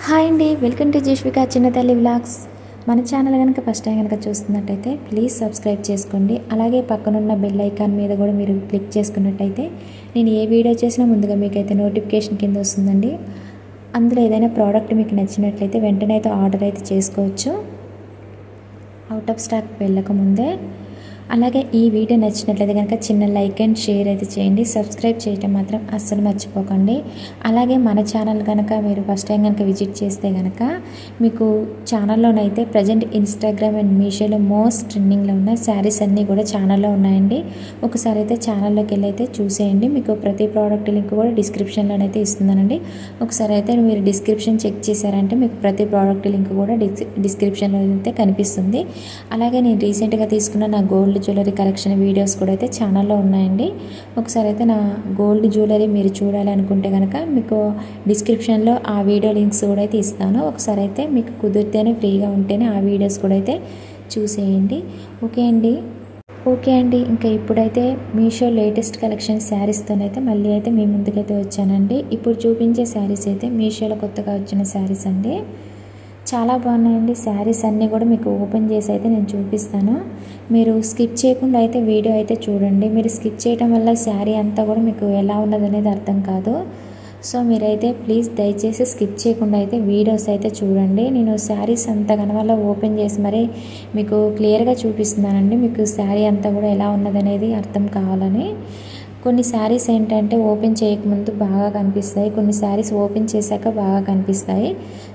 Hi అండి, welcome to Jeshwika చిన్నతల్లి vlogs. మన channel కనుక ఫస్ట్ టైం కనుక చూస్తున్నట్టయితే ప్లీజ్ సబ్స్క్రైబ్ చేసుకోండి. అలాగే పక్కనున్న బెల్ ఐకాన్ మీద కూడా మీరు క్లిక్ చేసుకున్నట్టయితే నేను ఏ వీడియో చేసినా ముందుగా మీకైతే నోటిఫికేషన్ కింద వస్తుందండి. అందులో ఏదైనా ప్రోడక్ట్ మీకు నచ్చినట్లయితే వెంటనే అయితే ఆర్డర్ అయితే చేసుకోవచ్చు, అవుట్ ఆఫ్ స్టాక్ వెళ్ళకముందే. అలాగే ఈ వీడియో నచ్చినట్లయితే కనుక చిన్న లైక్ అండ్ షేర్ అయితే చేయండి. సబ్స్క్రైబ్ చేయటం మాత్రం అస్సలు మర్చిపోకండి. అలాగే మన ఛానల్ కనుక మీరు ఫస్ట్ టైం కనుక విజిట్ చేస్తే కనుక మీకు ఛానల్లోనైతే ప్రజెంట్ ఇన్స్టాగ్రామ్ అండ్ మీషోలో మోస్ట్ ట్రెండింగ్లో ఉన్న శారీస్ అన్నీ కూడా ఛానల్లో ఉన్నాయండి. ఒకసారి అయితే ఛానల్లోకి వెళ్ళి అయితే చూసేయండి. మీకు ప్రతి ప్రోడక్ట్ లింక్ కూడా డిస్క్రిప్షన్లోనైతే ఇస్తున్నానండి. ఒకసారి అయితే మీరు డిస్క్రిప్షన్ చెక్ చేశారంటే మీకు ప్రతి ప్రోడక్ట్ లింక్ కూడా డిస్క్రిప్షన్లో అయితే కనిపిస్తుంది. అలాగే నేను రీసెంట్గా తీసుకున్న నా గోల్డ్ జ్యువెలరీ కలెక్షన్ వీడియోస్ కూడా అయితే ఛానల్లో ఉన్నాయండి. ఒకసారి అయితే నా గోల్డ్ జ్యువెలరీ మీరు చూడాలి అనుకుంటే కనుక మీకు డిస్క్రిప్షన్లో ఆ వీడియో లింక్స్ కూడా అయితే ఇస్తాను. ఒకసారి అయితే మీకు కుదిరితేనే ఫ్రీగా ఉంటేనే ఆ వీడియోస్ కూడా అయితే చూసేయండి. ఓకే అండి. ఇంకా ఇప్పుడైతే మీషో లేటెస్ట్ కలెక్షన్ శారీస్తోనైతే మళ్ళీ అయితే మీ ముందుకైతే వచ్చానండి. ఇప్పుడు చూపించే శారీస్ అయితే మీషోలో కొత్తగా వచ్చిన శారీస్ అండి. చాలా బాగున్నాయండి శారీస్ అన్నీ కూడా మీకు ఓపెన్ చేసి అయితే నేను చూపిస్తాను. మీరు స్కిప్ చేయకుండా అయితే వీడియో అయితే చూడండి. మీరు స్కిప్ చేయడం వల్ల శారీ అంతా కూడా మీకు ఎలా ఉన్నది అనేది అర్థం కాదు. సో మీరైతే ప్లీజ్ దయచేసి స్కిప్ చేయకుండా అయితే వీడియోస్ అయితే చూడండి. నేను శారీస్ అంతా కనవల్ల ఓపెన్ చేసి మరి మీకు క్లియర్గా చూపిస్తున్నానండి. మీకు శారీ అంతా కూడా ఎలా ఉన్నది అనేది అర్థం కావాలని. కొన్ని శారీస్ ఏంటంటే ఓపెన్ చేయకముందు బాగా కనిపిస్తాయి, కొన్ని శారీస్ ఓపెన్ చేశాక బాగా కనిపిస్తాయి.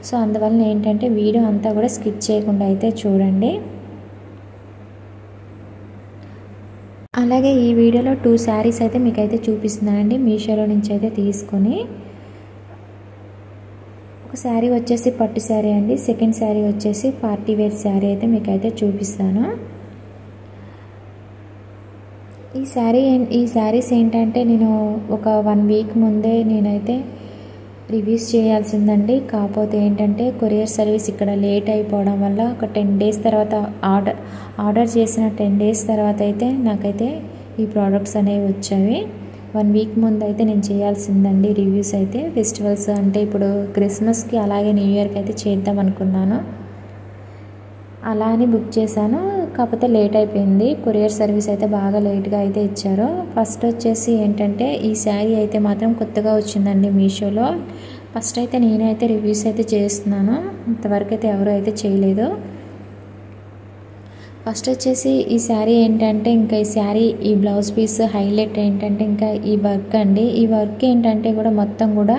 సో అందువల్ల ఏంటంటే వీడియో అంతా కూడా స్కిప్ చేయకుండా అయితే చూడండి. అలాగే ఈ వీడియోలో 2 శారీస్ అయితే మీకైతే చూపిస్తున్నానండి మీషోలో నుంచి అయితే తీసుకొని. ఒక శారీ వచ్చేసి పట్టు శారీ అండి, సెకండ్ శారీ వచ్చేసి పార్టీ వేర్ శారీ అయితే మీకైతే చూపిస్తాను. ఈ శారీస్ ఏంటంటే నేను ఒక 1 వీక్ ముందే నేనైతే రివ్యూస్ చేయాల్సిందండి. కాకపోతే ఏంటంటే కొరియర్ సర్వీస్ ఇక్కడ లేట్ అయిపోవడం వల్ల ఒక 10 డేస్ తర్వాత ఆర్డర్ చేసిన 10 డేస్ తర్వాత అయితే నాకైతే ఈ ప్రోడక్ట్స్ అనేవి వచ్చాయి. 1 వీక్ ముందు అయితే నేను చేయాల్సిందండి రివ్యూస్ అయితే. ఫెస్టివల్స్ అంటే ఇప్పుడు క్రిస్మస్కి అలాగే న్యూ ఇయర్కి అయితే చేద్దాం అనుకున్నాను, అలా అని బుక్ చేశాను. కాకపోతే లేట్ అయిపోయింది, కొరియర్ సర్వీస్ అయితే బాగా లేట్గా అయితే ఇచ్చారు. ఫస్ట్ వచ్చేసి ఏంటంటే ఈ శారీ అయితే మాత్రం కొత్తగా వచ్చిందండి మీషోలో. ఫస్ట్ అయితే నేనైతే రివ్యూస్ అయితే చేస్తున్నాను, ఇంతవరకు అయితే ఎవరు అయితే చేయలేదు. ఫస్ట్ వచ్చేసి ఈ శారీ ఏంటంటే ఇంకా ఈ శారీ ఈ బ్లౌజ్ పీస్ హైలైట్ ఏంటంటే ఇంకా ఈ వర్క్ అండి. ఈ వర్క్ ఏంటంటే కూడా మొత్తం కూడా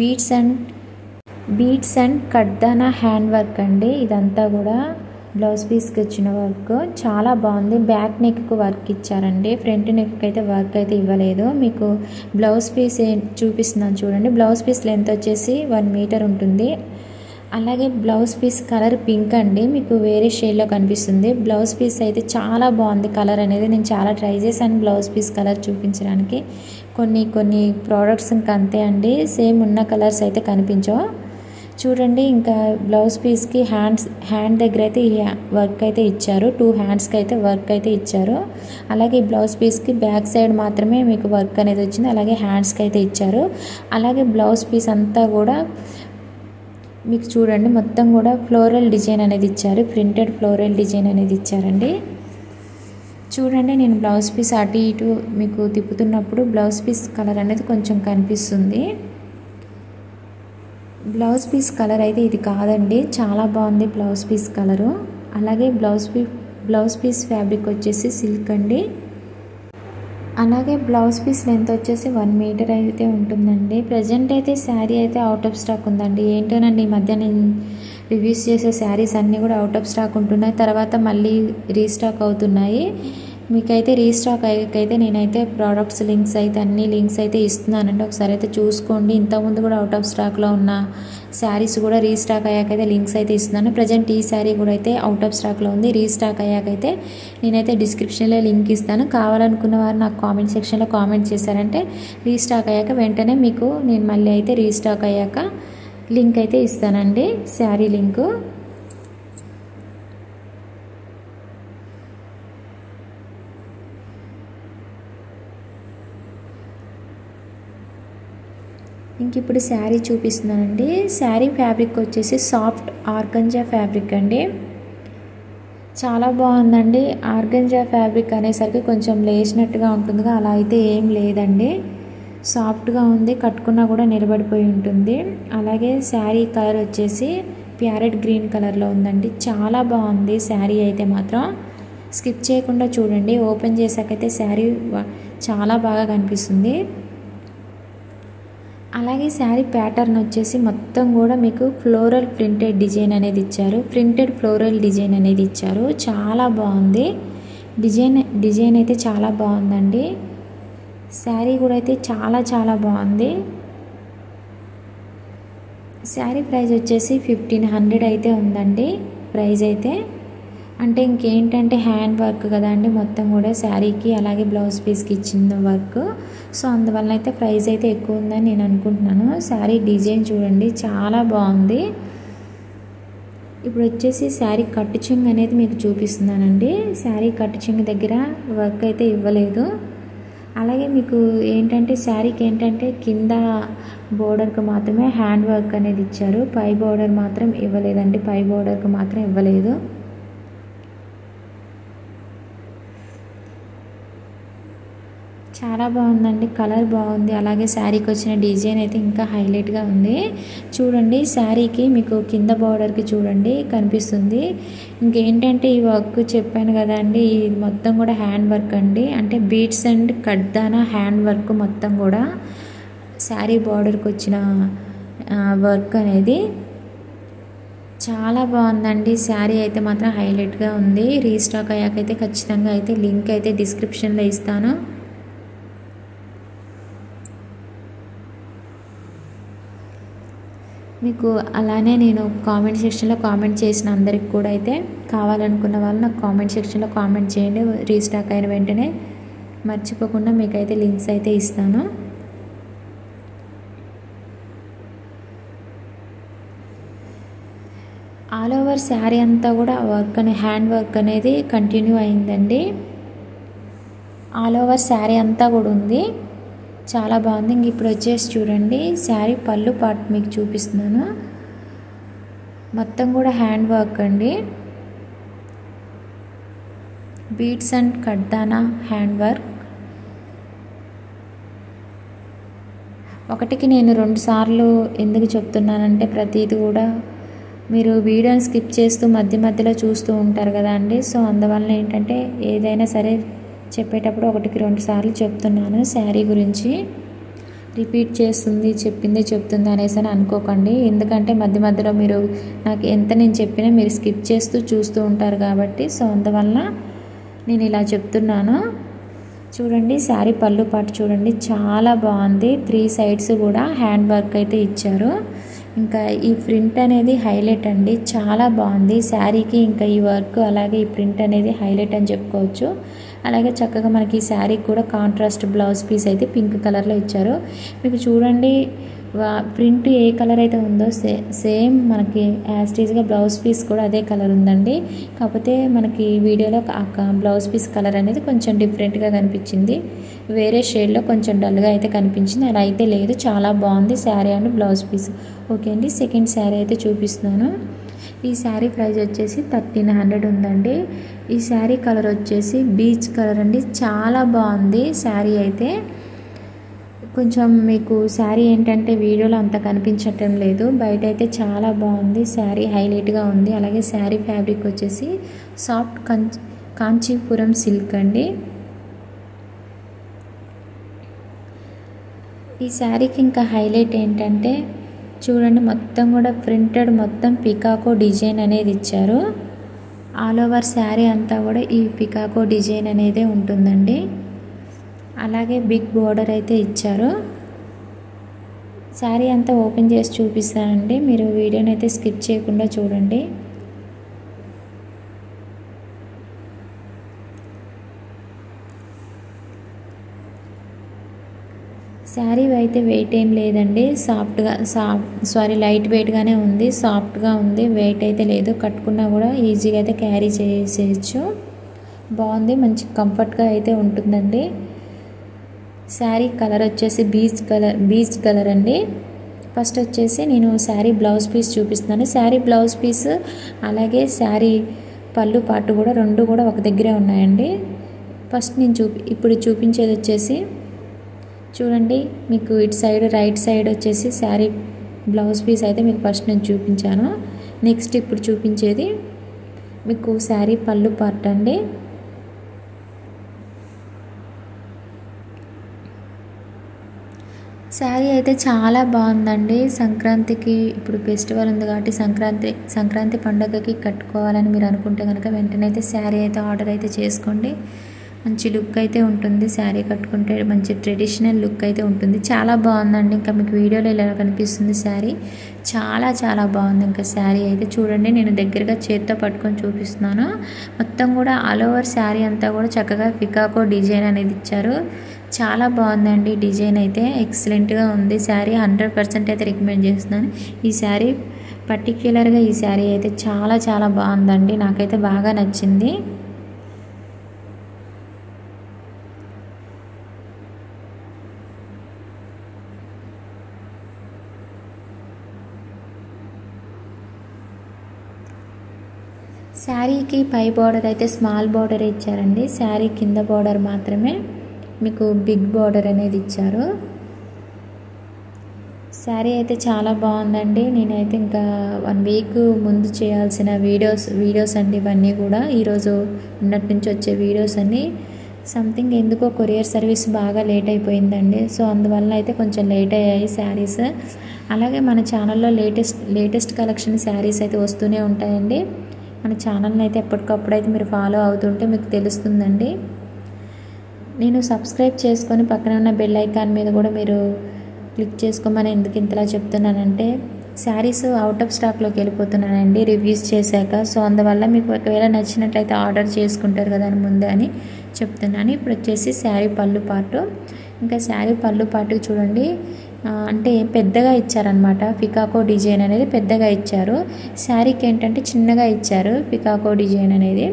బీడ్స్ అండ్ కడ్దానా హ్యాండ్ వర్క్ అండి. ఇదంతా కూడా బ్లౌజ్ పీస్కి వచ్చిన వర్క్ చాలా బాగుంది. బ్యాక్ నెక్కు వర్క్ ఇచ్చారండి, ఫ్రంట్ నెక్ అయితే వర్క్ అయితే ఇవ్వలేదు. మీకు బ్లౌజ్ పీస్ చూపిస్తున్నాను చూడండి. బ్లౌజ్ పీస్ లెంత్ వచ్చేసి 1 మీటర్ ఉంటుంది. అలాగే బ్లౌజ్ పీస్ కలర్ పింక్ అండి, మీకు వేరే షేడ్లో కనిపిస్తుంది. బ్లౌజ్ పీస్ అయితే చాలా బాగుంది కలర్ అనేది. నేను చాలా ట్రై చేశాను బ్లౌజ్ పీస్ కలర్ చూపించడానికి. కొన్ని ప్రోడక్ట్స్ ఇంకా అంతే అండి, సేమ్ ఉన్న కలర్స్ అయితే కనిపించవు. చూడండి ఇంకా బ్లౌజ్ పీస్కి హ్యాండ్ దగ్గర అయితే ఈ వర్క్ అయితే ఇచ్చారు. 2 హ్యాండ్స్కి అయితే వర్క్ అయితే ఇచ్చారు. అలాగే ఈ బ్లౌజ్ పీస్కి బ్యాక్ సైడ్ మాత్రమే మీకు వర్క్ అనేది వచ్చింది, అలాగే హ్యాండ్స్కి అయితే ఇచ్చారు. అలాగే బ్లౌజ్ పీస్ అంతా కూడా మీకు చూడండి మొత్తం కూడా ఫ్లోరల్ డిజైన్ అనేది ఇచ్చారు, ప్రింటెడ్ ఫ్లోరల్ డిజైన్ అనేది ఇచ్చారండి. చూడండి నేను బ్లౌజ్ పీస్ అటు ఇటు మీకు తిప్పుతున్నప్పుడు బ్లౌజ్ పీస్ కలర్ అనేది కొంచెం కనిపిస్తుంది. బ్లౌజ్ పీస్ కలర్ అయితే ఇది కాదండి, చాలా బాగుంది బ్లౌజ్ పీస్ కలరు. అలాగే బ్లౌజ్ పీస్ ఫ్యాబ్రిక్ వచ్చేసి సిల్క్ అండి. అలాగే బ్లౌజ్ పీస్ లెంత్ వచ్చేసి 1 మీటర్ అయితే ఉంటుందండి. ప్రజెంట్ అయితే శారీ అయితే అవుట్ ఆఫ్ స్టాక్ ఉందండి. ఏంటోనండి ఈ మధ్య నేను రివ్యూస్ చేసే శారీస్ అన్నీ కూడా అవుట్ ఆఫ్ స్టాక్ ఉంటున్నాయి, తర్వాత మళ్ళీ రీస్టాక్ అవుతున్నాయి. మీకైతే రీస్టాక్ అయ్యాకైతే నేనైతే ప్రోడక్ట్స్ లింక్స్ అయితే అన్ని లింక్స్ అయితే ఇస్తున్నానండి, ఒకసారి అయితే చూసుకోండి. ఇంతకుముందు కూడా అవుట్ ఆఫ్ స్టాక్లో ఉన్న శారీస్ కూడా రీస్టాక్ అయ్యాకైతే లింక్స్ అయితే ఇస్తున్నాను. ప్రజెంట్ ఈ శారీ కూడా అయితే అవుట్ ఆఫ్ స్టాక్లో ఉంది. రీస్టాక్ అయ్యాకైతే నేనైతే డిస్క్రిప్షన్లో లింక్ ఇస్తాను. కావాలనుకున్న వారు నాకు కామెంట్ సెక్షన్లో కామెంట్ చేశారంటే రీస్టాక్ అయ్యాక వెంటనే మీకు నేను మళ్ళీ అయితే రీస్టాక్ అయ్యాక లింక్ అయితే ఇస్తానండి, శారీ లింకు. ఇంక ఇప్పుడు శారీ చూపిస్తున్నానండి. శారీ ఫ్యాబ్రిక్ వచ్చేసి సాఫ్ట్ ఆర్గంజా ఫ్యాబ్రిక్ అండి. చాలా బాగుందండి. ఆర్గంజా ఫ్యాబ్రిక్ అనేసరికి కొంచెం లేచినట్టుగా ఉంటుందిగా, అలా అయితే ఏం లేదండి. సాఫ్ట్గా ఉంది, కట్టుకున్నా కూడా నిలబడిపోయి ఉంటుంది. అలాగే శారీ కలర్ వచ్చేసి ప్యారెట్ గ్రీన్ కలర్లో ఉందండి. చాలా బాగుంది శారీ అయితే మాత్రం. స్కిప్ చేయకుండా చూడండి. ఓపెన్ చేసాకైతే శారీ చాలా బాగా కనిపిస్తుంది. అలాగే శారీ ప్యాటర్న్ వచ్చేసి మొత్తం కూడా మీకు ఫ్లోరల్ ప్రింటెడ్ డిజైన్ అనేది ఇచ్చారు. ప్రింటెడ్ ఫ్లోరల్ డిజైన్ అనేది ఇచ్చారు. చాలా బాగుంది డిజైన్ అయితే చాలా బాగుందండి. శారీ కూడా అయితే చాలా బాగుంది. శారీ ప్రైస్ వచ్చేసి 1500 అయితే ఉందండి ప్రైస్ అయితే. అంటే ఇంకేంటంటే హ్యాండ్ వర్క్ కదండి మొత్తం కూడా శారీకి, అలాగే బ్లౌజ్ పీస్కి ఇచ్చిన వర్క్. సో అందువల్ల అయితే ప్రైస్ అయితే ఎక్కువ ఉందని నేను అనుకుంటున్నాను. శారీ డిజైన్ చూడండి చాలా బాగుంది. ఇప్పుడు వచ్చేసి శారీ కట్టు చెంగు అనేది మీకు చూపిస్తున్నానండి. శారీ కట్టు చెంగు దగ్గర వర్క్ అయితే ఇవ్వలేదు. అలాగే మీకు ఏంటంటే శారీకి ఏంటంటే కింద బోర్డర్కి మాత్రమే హ్యాండ్ వర్క్ అనేది ఇచ్చారు. పై బోర్డర్ మాత్రం ఇవ్వలేదండి. పై బోర్డర్కి మాత్రం ఇవ్వలేదు. చాలా బాగుందండి. కలర్ బాగుంది. అలాగే శారీకి వచ్చిన డిజైన్ అయితే ఇంకా హైలైట్గా ఉంది. చూడండి శారీకి మీకు కింద బార్డర్కి చూడండి కనిపిస్తుంది. ఇంకేంటంటే ఈ వర్క్ చెప్పాను కదండి, ఇది మొత్తం కూడా హ్యాండ్ వర్క్ అండి. అంటే బీట్స్ అండ్ కడ్దానా హ్యాండ్ వర్క్ మొత్తం కూడా శారీ బార్డర్కి వచ్చిన వర్క్ అనేది చాలా బాగుందండి. శారీ అయితే మాత్రం హైలైట్గా ఉంది. రీస్టాక్ అయ్యాకైతే ఖచ్చితంగా అయితే లింక్ అయితే డిస్క్రిప్షన్లో ఇస్తాను. మీకు అలానే నేను కామెంట్ సెక్షన్లో కామెంట్ చేసిన అందరికి కూడా అయితే కావాలనుకున్న వాళ్ళు నాకు కామెంట్ సెక్షన్లో కామెంట్ చేయండి. రీస్టాక్ అయిన వెంటనే మర్చిపోకుండా మీకైతే లింక్స్ అయితే ఇస్తాను. ఆల్ ఓవర్ శారీ అంతా కూడా వర్క్ హ్యాండ్ వర్క్ అనేది కంటిన్యూ అయిందండి. ఆల్ ఓవర్ శారీ అంతా కూడా ఉంది. చాలా బాగుంది. ఇంక ఇప్పుడు వచ్చేసి చూడండి శారీ పళ్ళు పార్ట్ మీకు చూపిస్తున్నాను. మొత్తం కూడా హ్యాండ్ వర్క్ అండి. బీట్స్ అండ్ కడ్దానా హ్యాండ్ వర్క్. ఒకటికి నేను 2 సార్లు ఎందుకు చెప్తున్నానంటే ప్రతిదీ కూడా మీరు వీడియోని స్కిప్ చేస్తూ మధ్యలో చూస్తూ ఉంటారు కదా అండి. సో అందువల్ల ఏంటంటే ఏదైనా సరే చెప్పేటప్పుడు 1కి 2 సార్లు చెప్తున్నాను. శారీ గురించి రిపీట్ చేస్తుంది, చెప్తుంది అనేసి అని అనుకోకండి. ఎందుకంటే మధ్యలో మీరు నాకు ఎంత నేను చెప్పినా మీరు స్కిప్ చేస్తూ చూస్తూ ఉంటారు కాబట్టి. సో అందువల్ల నేను ఇలా చెప్తున్నాను. చూడండి శారీ పళ్ళు పాటు చూడండి చాలా బాగుంది. 3 సైడ్స్ కూడా హ్యాండ్ వర్క్ అయితే ఇచ్చారు. ఇంకా ఈ ప్రింట్ అనేది హైలైట్ అండి. చాలా బాగుంది శారీకి. ఇంకా ఈ వర్క్ అలాగే ఈ ప్రింట్ అనేది హైలైట్ అని చెప్పుకోవచ్చు. అలాగే చక్కగా మనకి ఈ శారీకి కూడా కాంట్రాస్ట్ బ్లౌజ్ పీస్ అయితే పింక్ కలర్లో ఇచ్చారు. మీకు చూడండి ప్రింట్ ఏ కలర్ అయితే ఉందో సేమ్ మనకి యాస్టీజ్గా బ్లౌజ్ పీస్ కూడా అదే కలర్ ఉందండి. కాకపోతే మనకి వీడియోలో బ్లౌజ్ పీస్ కలర్ అనేది కొంచెం డిఫరెంట్గా కనిపించింది. వేరే షేడ్లో కొంచెం డల్గా అయితే కనిపించింది. అలా అయితే లేదు. చాలా బాగుంది sari and blouse piece. Okay అండి, సెకండ్ శారీ అయితే చూపిస్తున్నాను. ఈ శారీ ప్రైస్ వచ్చేసి 1300 ఉందండి. ఈ శారీ కలర్ వచ్చేసి బీచ్ కలర్ అండి. చాలా బాగుంది శారీ అయితే. కొంచెం మీకు శారీ ఏంటంటే వీడియోలో అంత కనిపించటం లేదు, బయట అయితే చాలా బాగుంది శారీ, హైలైట్గా ఉంది. అలాగే శారీ ఫ్యాబ్రిక్ వచ్చేసి సాఫ్ట్ కాంచీపురం సిల్క్ అండి. ఈ శారీకి ఇంకా హైలైట్ ఏంటంటే చూడండి మొత్తం కూడా ప్రింటెడ్ మొత్తం పికాకో డిజైన్ అనేది ఇచ్చారు. ఆల్ ఓవర్ శారీ అంతా కూడా ఈ పికాకో డిజైన్ అనేదే ఉంటుందండి. అలాగే బిగ్ బోర్డర్ అయితే ఇచ్చారు. శారీ అంతా ఓపెన్ చేసి చూపిస్తానండి, మీరు వీడియోని అయితే స్కిప్ చేయకుండా చూడండి. శారీ అయితే వెయిట్ ఏం లేదండి, లైట్ వెయిట్గానే ఉంది, సాఫ్ట్గా ఉంది, వెయిట్ అయితే లేదు. కట్టుకున్నా కూడా ఈజీగా అయితే క్యారీ చేసేయచ్చు. బాగుంది, మంచి కంఫర్ట్గా అయితే ఉంటుందండి. శారీ కలర్ వచ్చేసి బీచ్ కలర్ అండి. ఫస్ట్ వచ్చేసి నేను శారీ బ్లౌజ్ పీస్ చూపిస్తున్నాను. శారీ బ్లౌజ్ పీస్ అలాగే శారీ పళ్ళు పాటు కూడా రెండు కూడా ఒక దగ్గరే ఉన్నాయండి. ఫస్ట్ నేను ఇప్పుడు చూపించేది వచ్చేసి చూడండి, మీకు ఇటు సైడ్ రైట్ సైడ్ వచ్చేసి శారీ బ్లౌజ్ పీస్ అయితే మీకు ఫస్ట్ నేను చూపించాను. నెక్స్ట్ ఇప్పుడు చూపించేది మీకు శారీ పళ్ళు పార్ట్ అండి. శారీ అయితే చాలా బాగుందండి. సంక్రాంతికి ఇప్పుడు ఫెస్టివల్ ఉంది కాబట్టి సంక్రాంతి పండుగకి కట్టుకోవాలని మీరు అనుకుంటే కనుక వెంటనే అయితే శారీ అయితే ఆర్డర్ అయితే చేసుకోండి. మంచి లుక్ అయితే ఉంటుంది. శారీ కట్టుకుంటే మంచి ట్రెడిషనల్ లుక్ అయితే ఉంటుంది. చాలా బాగుందండి. ఇంకా మీకు వీడియోలో ఇలా కనిపిస్తుంది శారీ, చాలా చాలా బాగుంది. ఇంకా శారీ అయితే చూడండి, నేను దగ్గరగా చేత్తో పట్టుకొని చూపిస్తున్నాను. మొత్తం కూడా ఆల్ ఓవర్ శారీ అంతా కూడా చక్కగా పికాకో డిజైన్ అనేది ఇచ్చారు. చాలా బాగుందండి. డిజైన్ అయితే ఎక్సలెంట్గా ఉంది. శారీ 100% అయితే రికమెండ్ చేస్తున్నాను. ఈ శారీ పర్టిక్యులర్గా ఈ శారీ అయితే చాలా చాలా బాగుందండి. నాకైతే బాగా నచ్చింది. శారీకి పై బార్డర్ అయితే స్మాల్ బార్డర్ ఇచ్చారండి. శారీ కింద బార్డర్ మాత్రమే మీకు బిగ్ బార్డర్ అనేది ఇచ్చారు. శారీ అయితే చాలా బాగుందండి. నేనైతే ఇంకా 1 వీక్ ముందు చేయాల్సిన వీడియోస్ అండి ఇవన్నీ కూడా. ఈరోజు నిన్నటి నుంచి వచ్చే వీడియోస్ అన్నీ సంథింగ్ ఎందుకో కొరియర్ సర్వీస్ బాగా లేట్ అయిపోయిందండి. సో అందువల్ల అయితే కొంచెం లేట్ అయ్యాయి శారీస్. అలాగే మన ఛానల్లో లేటెస్ట్ కలెక్షన్ శారీస్ అయితే వస్తూనే ఉంటాయండి. మన ఛానల్ని అయితే ఎప్పటికప్పుడైతే మీరు ఫాలో అవుతుంటే మీకు తెలుస్తుందండి. నేను సబ్స్క్రైబ్ చేసుకొని పక్కన ఉన్న బెల్ ఐకాన్ మీద కూడా మీరు క్లిక్ చేసుకోమని ఎందుకు ఇంతలా చెప్తున్నానంటే, శారీస్ అవుట్ ఆఫ్ స్టాక్లోకి వెళ్ళిపోతున్నానండి రివ్యూస్ చేశాక. సో అందువల్ల మీకు ఒకవేళ నచ్చినట్లయితే ఆర్డర్ చేసుకుంటారు కదా అని ముందే అని చెప్తున్నాను. ఇప్పుడు వచ్చేసి శారీ పళ్ళు పాటు. ఇంకా శారీ పళ్ళు పాటుకు చూడండి, అంటే పెద్దగా ఇచ్చారనమాట. పికాకో డిజైన్ అనేది పెద్దగా ఇచ్చారు. శారీకి ఏంటంటే చిన్నగా ఇచ్చారు పికాకో డిజైన్ అనేది.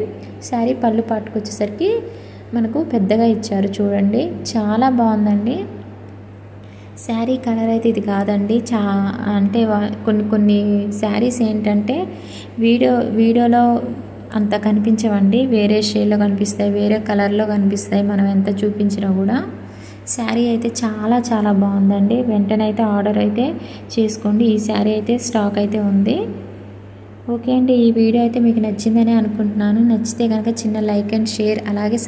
శారీ పళ్ళు పాటుకు వచ్చేసరికి మనకు పెద్దగా ఇచ్చారు. చూడండి, చాలా బాగుందండి. శారీ కలర్ అయితే ఇది కాదండి. అంటే కొన్ని శారీస్ ఏంటంటే వీడియోలో అంత కనిపించవండి. వేరే షేడ్లో కనిపిస్తాయి, వేరే కలర్లో కనిపిస్తాయి మనం ఎంత చూపించినా కూడా. శారీ అయితే చాలా చాలా బాగుందండి. వెంటనే అయితే ఆర్డర్ అయితే చేసుకోండి. ఈ శారీ అయితే స్టాక్ అయితే ఉంది. ఓకే అండి, ఈ వీడియో అయితే మీకు నచ్చిందని అనుకుంటున్నాను. నచ్చితే కనుక చిన్న లైక్ అండ్ షేర్ అలాగే